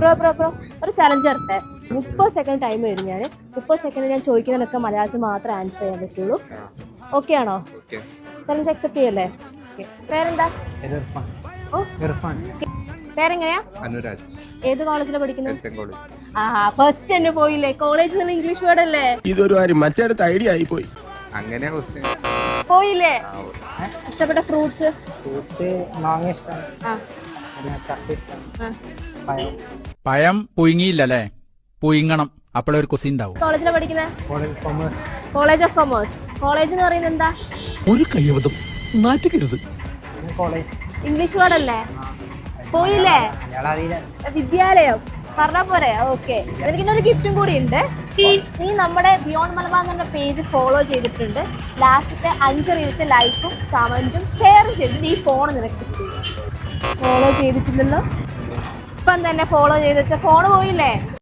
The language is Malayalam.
ബ്രോ ഒരു ചലഞ്ച് തരട്ടെ. 30 സെക്കൻഡ് ടൈം വരും. 30 സെക്കൻഡ് ഞാൻ ചോദിക്കുന്നതിനൊക്കെ മലയാളത്തിൽ മാത്രമേ ആൻസർ ചെയ്യാൻ പറ്റുള്ളൂ. ഓക്കെ ആണോ? ചലഞ്ച് അക്സെപ്റ്റ് ചെയ്യല്ലേ? പേരെന്താ? പേരെങ്ങനെയാ? അനുരാജ്. ഏത് കോളേജിലാണ് പഠിക്കുന്നത്? ഫസ്റ്റ് തന്നെ പോയില്ലേ? കോളേജ് എന്നുള്ള ഇംഗ്ലീഷ് വേർഡ് അല്ലേ? ഇതൊരു കാര്യം മറ്റേടത്ത് ഐഡിയ ആയി പോയി. അങ്ങനെ പോയില്ലേ? ഇഷ്ടപ്പെട്ട ഫ്രൂട്ട്സ്? മാങ്ങ ഇഷ്ടം, ചക്ക ഇഷ്ടം, പഴം പുഴുങ്ങിയില്ലല്ലേ? പുഴുങ്ങണം, അപ്പോഴൊരു കുസി ഉണ്ടാവും. കോളേജിലാണ് പഠിക്കുന്നത്? Commerce. College of commerce. College എന്ന് പറയുന്നത് എന്താ? ഒരു കയ്യബദ്ധം നാറ്റുകരുത്. കോളേജ് ഇംഗ്ലീഷ് വേർഡ് അല്ലേ? പോയില്ലേ? വിദ്യാലയം പറഞ്ഞാ പോരെ? ഓക്കെ. എനിക്കിന്നൊരു ഗിഫ്റ്റും കൂടി ഉണ്ട്. നീ നമ്മുടെ ബിയോണ്ട് മലബാർ എന്ന പേജ് ഫോളോ ചെയ്തിട്ടുണ്ട്. ലാസ്റ്റത്തെ 5 റീൽസ് ലൈക്കും കമന്റും ഷെയറും ചെയ്തിട്ട് ഈ ഫോൺ നിനക്ക് ഫോളോ ചെയ്തിട്ടില്ലല്ലോ. ഇപ്പം തന്നെ ഫോളോ ചെയ്ത് വെച്ച ഫോൺ പോയില്ലേ?